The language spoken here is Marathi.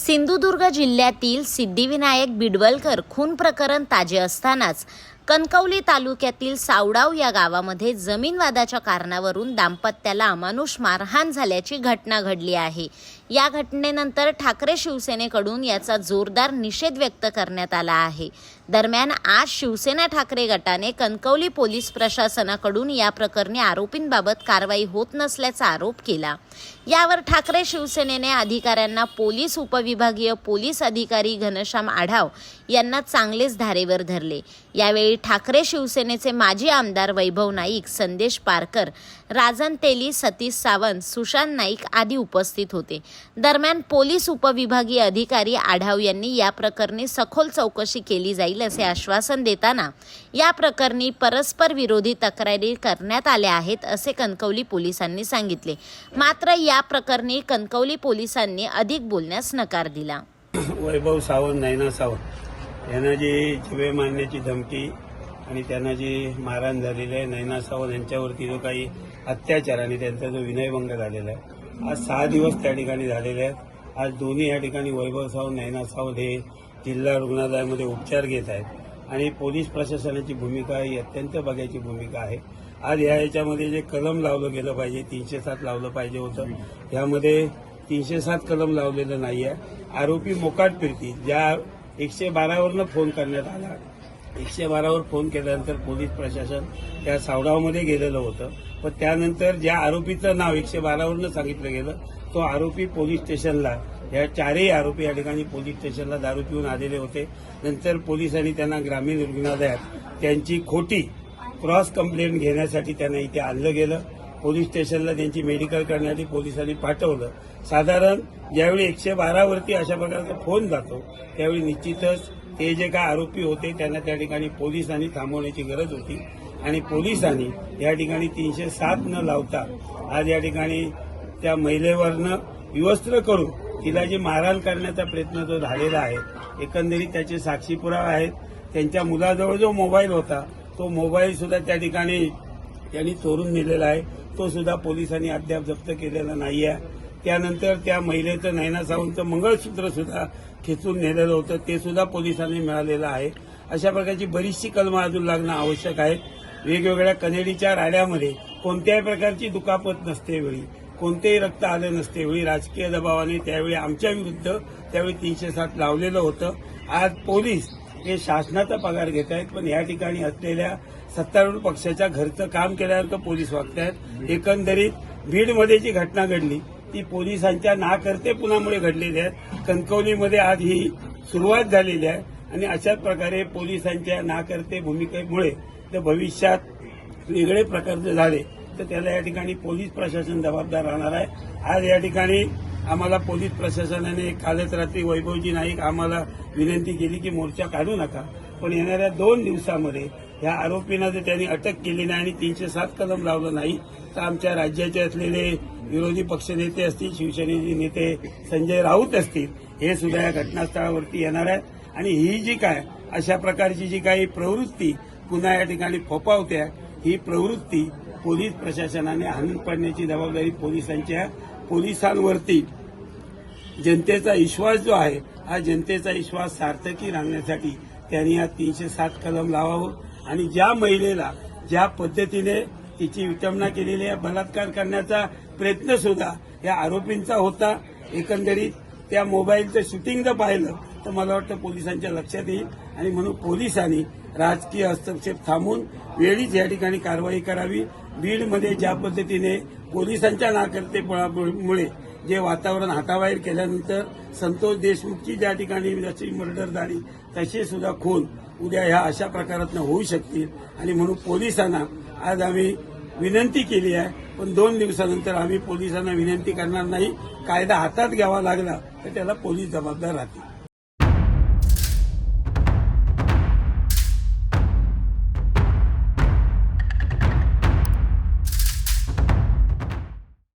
सिंधुदुर्ग जिल्ह्यातील सिद्धिविनायक बिडवलकर खून प्रकरण ताजे असतानाच कणकवली तालुक्यातील सावडाव या गावामध्ये जमीन वादाच्या कारणावरून दाम्पत्याला अमानुष मारहाण झाल्याची घटना घडली आहे। या घटनेनंतर ठाकरे शिवसेनेकडून याचा जोरदार निषेध व्यक्त करण्यात आला आहे। दरम्यान आज शिवसेना ठाकरे गटाने कणकवली पोलीस प्रशासनाकडून या प्रकरणी आरोपींबाबत कारवाई होत नसल्याचा आरोप केला। यावर ठाकरे शिवसेनेने अधिकाऱ्यांना पोलीस उपविभागीय पोलीस अधिकारी घनश्याम आढाव यांना चांगलेच धारेवर धरले। यावेळी ठाकरे शिवसेनेचे माजी आमदार वैभव नाईक, संदेश पारकर, राजन तेली, सतीश सावंत, सुशांत नाईक आदी उपस्थित होते। दरम्यान पोलीस उपविभागीय अधिकारी आढाव यांनी या प्रकरणी सखोल चौकशी केली जाईल असे आश्वासन देताना या प्रकरणी परस्पर विरोधी तक्रारी करण्यात आल्या आहेत असे कणकवली पोलिसांनी सांगितले। मात्र या प्रकरणी कणकवली पोलिसांनी अधिक बोलण्यास नकार दिला। वैभव सावंत, नैना सावंत यांना जी जीवे मारण्याची धमकी आणि त्यांना जी मारहाण झालेली आहे, नैना सावंत यांच्यावरती जो काही अत्याचार आणि त्यांचा जो विनयभंग झालेला आहे, आज 6 दिवस त्या ठिकाणी झालेले आहेत। आज दोन्ही या ठिकाणी वैभव सावंत, नैना सावंत हे जिल्हा रुग्णालयामध्ये उपचार घेत आहेत आणि पोलीस प्रशासनाची भूमिका ही अत्यंत बघायची भूमिका आहे। आज याच्यामध्ये जे कलम लावलं गेलं पाहिजे, 307 लावलं पाहिजे होतं, यामध्ये 307 कलम लावलेलं नाही आहे। आरोपी मोकाट फिरतील। ज्या 112वरनं फोन करण्यात आला, 112वर फोन केल्यानंतर पोलीस प्रशासन त्या सावडावमध्ये गेलेलं होतं, पण त्यानंतर ज्या आरोपीचं नाव 112वरनं सांगितलं गेलं तो आरोपी पोलीस स्टेशनला, या 4ही आरोपी या ठिकाणी पोलीस स्टेशनला दारू पिऊन आलेले होते। नंतर पोलिसांनी त्यांना ग्रामीण रुग्णालयात त्यांची खोटी क्रॉस कंप्लेंट घेण्यासाठी त्यांना इथे आणलं गेलं। पोलीस स्टेशनला त्यांची मेडिकल करण्यासाठी पोलिसांनी पाठवलं। साधारण ज्यावेळी 112वरती अशा प्रकारचा फोन जातो त्यावेळी निश्चितच ते जे काय आरोपी होते त्यांना त्या ठिकाणी पोलिसांनी थांबवण्याची गरज होती आणि पोलिसांनी या ठिकाणी 307 न लावता आज या ठिकाणी त्या महिलेवरनं विवस्त्र करून तिला जे मारहाण करण्याचा प्रयत्न जो झालेला आहे, एकंदरीत त्याचे साक्षी पुरावे आहेत। त्यांच्या मुलाजवळ जो मोबाईल होता तो मोबाईल सुद्धा त्या ठिकाणी त्यांनी चोरून नेलेला आहे, तो सुद्धा पोलिसांनी अद्याप जप्त केलेला नाही आहे। त्यानंतर त्या महिलेचं, नैना सावंतचं मंगळसूत्र सुद्धा खेचून नेलेलं होतं, ते सुद्धा पोलिसांनी मिळालेलं आहे। अशा प्रकारची बरीचशी कलमं अजून लागणं आवश्यक आहेत। वेगवेगळ्या कनेडीच्या राड्यामध्ये कोणत्याही प्रकारची दुखापत नसते वेळी, कोणतेही रक्त आलं नसते वेळी राजकीय दबावाने त्यावेळी आमच्या विरुद्ध त्यावेळी 307 लावलेलं होतं। आज पोलीस हे शासनाचा पगार घेत आहेत, पण या ठिकाणी असलेल्या सत्तारूढ पक्षाच्या घरचं काम केल्यासारखं पोलीस वागत आहेत। एकंदरीत बीडमध्ये जी घटना घडली ती पोलिसांच्या नाकर्तेपणामुळे घडलेली आहे। कणकवलीमध्ये आज ही सुरुवात झालेली आहे आणि अशाच प्रकारे पोलिसांच्या नाकर्ते भूमिकेमुळे जर भविष्यात वेगळे प्रकार झाले तर त्याला या ठिकाणी पोलीस प्रशासन जबाबदार राहणार आहे। आज या ठिकाणी आम्हाला पोलीस प्रशासनाने कालच रात्री वैभवजी नाईक आम्हाला विनंती केली की मोर्चा काढू नका, पण येणाऱ्या 2 दिवसामध्ये या आरोपींना जर त्यांनी अटक केली नाही आणि 307 कलम लावलं नाही तर आमच्या राज्याचे असलेले विरोधी पक्षनेते असतील, शिवसेनेचे नेते संजय राऊत असतील, हे सुद्धा या घटनास्थळावरती येणार आहेत आणि ही जी काय अशा प्रकारची जी काही प्रवृत्ती पुन्हा या ठिकाणी फोफावते ही प्रवृत्ती पोलीस प्रशासनाने हाणून पाडण्याची जबाबदारी पोलिसांच्या, पोलिसांवरती जनतेचा विश्वास जो आहे हा जनतेचा विश्वास सार्थकी राखण्यासाठी त्यांनी या 307 कलम लावावं आणि ज्या महिलेला ज्या पद्धतीने तिची विटंबना केलेली आहे, बलात्कार करण्याचा प्रयत्न सुद्धा या आरोपींचा होता। एकंदरीत त्या मोबाईलचं शूटिंग जर पाहिलं तर मला वाटतं पोलिसांच्या लक्षात येईल आणि म्हणून पोलिसांनी राजकीय हस्तक्षेप थांबून वेळीच या ठिकाणी कारवाई करावी। बीडमध्ये ज्या पद्धतीने पोलिसांच्या नाकर्तेपणामुळे जे वातावरण हाताबाहेर केल्यानंतर संतोष देशमुखची ज्या ठिकाणी जशी मर्डर झाली तशी सुद्धा खून उद्या ह्या अशा प्रकारातनं होऊ शकतील आणि म्हणून पोलिसांना आज आम्ही विनंती केली आहे, पण 2 दिवसानंतर आम्ही पोलिसांना विनंती करणार नाही। कायदा हातात घ्यावा लागला तर त्याला पोलीस जबाबदार राहतील।